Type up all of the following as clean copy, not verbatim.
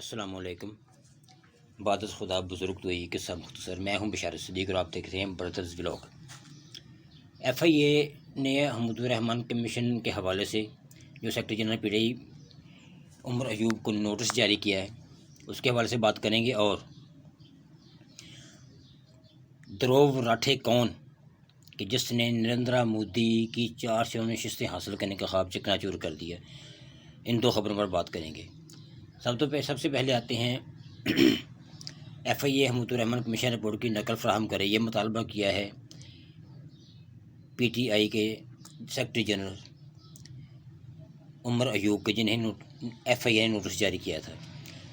السلام علیکم۔ بعد از خدا بزرگ تو یہ قصہ مختصر۔ میں ہوں بشارت صدیق اور آپ دیکھ رہے ہیں brothers vlog. F I A نے حمود الرحمان کمیشن کے حوالے سے جو secretary general P T I Omar Ayub کو نوٹس جاری کیا ہے اس کے حوالے سے بات کریں گے، اور دھرو راٹھے کون کہ جس نے نریندر مودی کی 400 نشستیں حاصل کرنے کا خواب چکنا چور کر دیا، ان دو خبروں پر بات کریں گے۔ سب سے پہلے آتے ہیں F I a Hamood ur-Rahman commission report کی نقل فراہم کرے، یہ مطالبہ کیا ہے پی ٹی آئی کے سیکرٹری جنرل عمر ایوب کے، جنہیں ایف آئی اے نے نوٹس جاری کیا تھا۔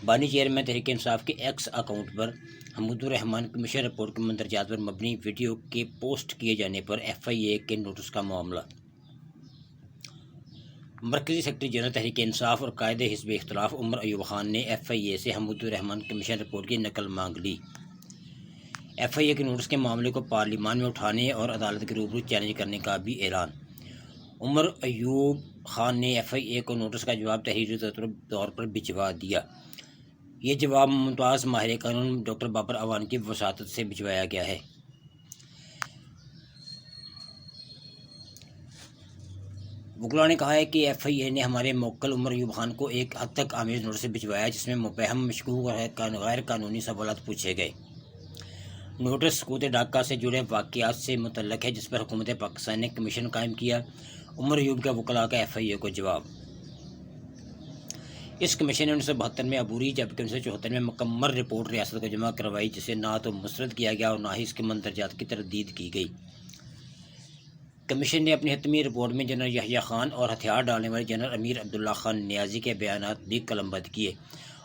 بانی چیئرمین تحریک انصاف کے ایکس اکاؤنٹ پر حمود الرحمان کمیشن رپورٹ کے مندرجات پر مبنی ویڈیو کے پوسٹ کیے جانے پر ایف آئی اے کے نوٹس کا معاملہ۔ مرکزی سیکرٹری جنرل تحریک انصاف اور قائد حزب اختلاف عمر ایوب خان نے ایف آئی اے سے حمود الرحمان کمیشن رپورٹ کی نقل مانگ لی۔ ایف آئی اے کے نوٹس کے معاملے کو پارلیمان میں اٹھانے اور عدالت کے روبرو چیلنج کرنے کا بھی اعلان۔ عمر ایوب خان نے ایف آئی اے کو نوٹس کا جواب تحریری طور پر بھجوا دیا۔ یہ جواب ممتاز ماہر قانون ڈاکٹر بابر اعوان کی وساطت سے بھجوایا گیا ہے۔ وکلاء نے کہا ہے کہ ایف آئی اے نے ہمارے موکل عمر ایوب خان کو ایک حد تک آمیز نوٹس بھجوایا جس میں مبہم، مشکوک اور غیر قانونی سوالات پوچھے گئے۔ نوٹس سقوط ڈاکہ سے جڑے واقعات سے متعلق ہے جس پر حکومت پاکستان نے کمیشن قائم کیا۔ عمر ایوب کا وکلاء کا ایف آئی اے کو جواب۔ اس کمیشن نے 1972 میں عبوری جبکہ 1974 میں مکمل رپورٹ ریاست کو جمع کروائی، جسے نہ تو مسترد کیا گیا اور نہ ہی اس کے مندرجات کی تردید کی گئی۔ کمیشن نے اپنی حتمی رپورٹ میں جنرل یحییٰ خان اور ہتھیار ڈالنے والے جنرل امیر عبداللہ خان نیازی کے بیانات بھی قلم بند کیے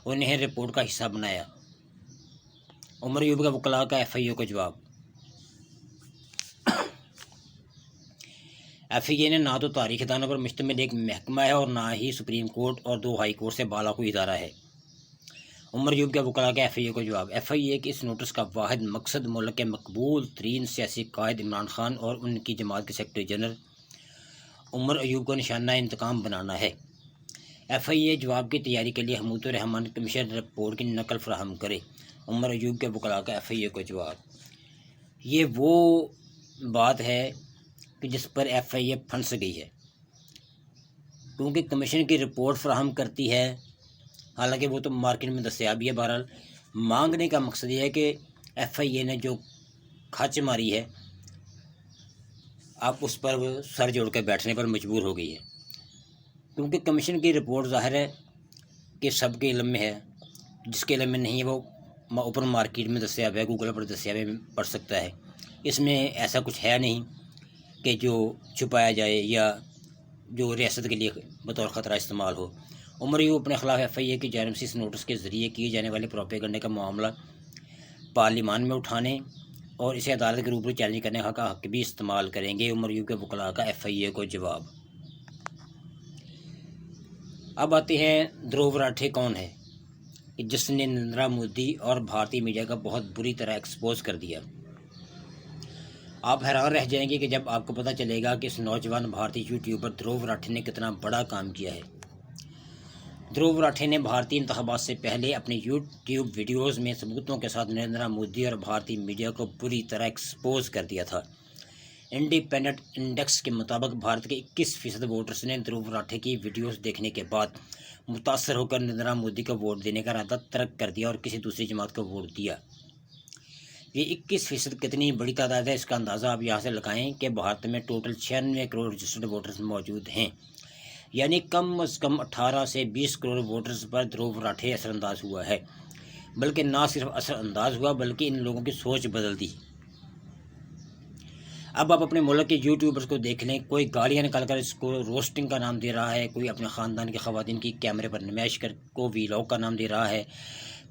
اور انہیں رپورٹ کا حصہ بنایا۔ عمر ایوب کا وکلاء کا ایف آئی اے کو جواب۔ ایف آئی اے نے نہ تو تاریخ دانوں پر مشتمل ایک محکمہ ہے اور نہ ہی سپریم کورٹ اور 2 ہائی کورٹ سے بالا کوئی ادارہ ہے۔ عمر ایوب کا وکلاء کا ایف آئی اے کو جواب۔ ایف آئی اے کے اس نوٹس کا واحد مقصد ملک کے مقبول ترین سیاسی قائد عمران خان اور ان کی جماعت کے سیکرٹری جنرل عمر ایوب کو نشانہ انتقام بنانا ہے۔ ایف آئی اے جواب کی تیاری کے لیے حمود الرحمان کمیشن رپورٹ کی نقل فراہم کرے۔ عمر ایوب کے وکلاء کا ایف آئی اے کو جواب۔ یہ وہ بات ہے کہ جس پر ایف آئی اے پھنس گئی ہے، کیونکہ کمیشن کی رپورٹ فراہم کرتی ہے، حالانکہ وہ تو مارکیٹ میں دستیاب ہے۔ بہرحال مانگنے کا مقصد یہ ہے کہ ایف آئی اے نے جو کھچ ماری ہے اب اس پر سر جوڑ کے بیٹھنے پر مجبور ہو گئی ہے، کیونکہ کمیشن کی رپورٹ ظاہر ہے کہ سب کے علم میں ہے، جس کے علم میں نہیں ہے وہ اوپن مارکیٹ میں دستیاب ہے، گوگل پر دستیاب ہے، پڑھ سکتا ہے۔ اس میں ایسا کچھ ہے نہیں کہ جو چھپایا جائے یا جو ریاست کے لیے بطور خطرہ استعمال ہو۔ عمر ایوب اپنے خلاف ایف آئی اے کی جانب سے اس نوٹس کے ذریعے کیے جانے والے پروپیگنڈے کا معاملہ پارلیمان میں اٹھانے اور اسے عدالت کے روبرو چیلنج کرنے کا حق بھی استعمال کریں گے۔ عمر ایوب کے وکلاء کا ایف آئی اے کو جواب۔ اب آتے ہیں دھرو راٹھے کون ہے کہ جس نے نریندر مودی اور بھارتی میڈیا کا بہت بری طرح ایکسپوز کر دیا۔ آپ حیران رہ جائیں گے کہ جب آپ کو پتہ چلے گا کہ اس نوجوان بھارتی یوٹیوبر دھرو راٹھے نے کتنا بڑا کام کیا ہے۔ دھرو راٹھے نے بھارتی انتخابات سے پہلے اپنے یوٹیوب ویڈیوز میں ثبوتوں کے ساتھ نریندر مودی اور بھارتی میڈیا کو بری طرح ایکسپوز کر دیا تھا۔ انڈیپینڈنٹ انڈیکس کے مطابق بھارت کے 21% ووٹرز نے دھرو راٹھے کی ویڈیوز دیکھنے کے بعد متاثر ہو کر نریندر مودی کو ووٹ دینے کا ارادہ ترک کر دیا اور کسی دوسری جماعت کو ووٹ دیا۔ یہ 21% کتنی بڑی تعداد ہے، اس کا اندازہ آپ یہاں سے لگائیں کہ بھارت میں ٹوٹل 96 کروڑ رجسٹرڈ ووٹرز موجود ہیں، یعنی کم از کم 18 سے 20 کروڑ ووٹرز پر دھرو راٹھے اثر انداز ہوا ہے۔ بلکہ نہ صرف اثر انداز ہوا بلکہ ان لوگوں کی سوچ بدل دی۔ اب آپ اپنے ملک کے یوٹیوبرز کو دیکھ لیں، کوئی گالیاں نکال کر اس کو روسٹنگ کا نام دے رہا ہے، کوئی اپنے خاندان کی خواتین کی کیمرے پر نمائش کر کو ویلاگ کا نام دے رہا ہے،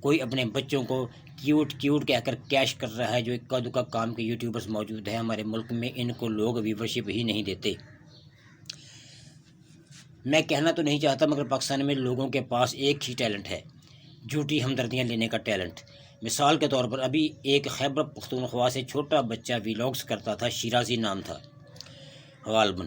کوئی اپنے بچوں کو کیوٹ کہہ کر کیش کر رہا ہے۔ جو اکا دکا کام کے یوٹیوبرز موجود ہیں ہمارے ملک میں، ان کو لوگ ویورشپ ہی نہیں دیتے۔ میں کہنا تو نہیں چاہتا مگر پاکستان میں لوگوں کے پاس ایک ہی ٹیلنٹ ہے، جھوٹی ہمدردیاں لینے کا ٹیلنٹ۔ مثال کے طور پر ابھی ایک خیبر پختونخوا سے چھوٹا بچہ ویلاگز کرتا تھا، شیرازی نام تھا غالباً۔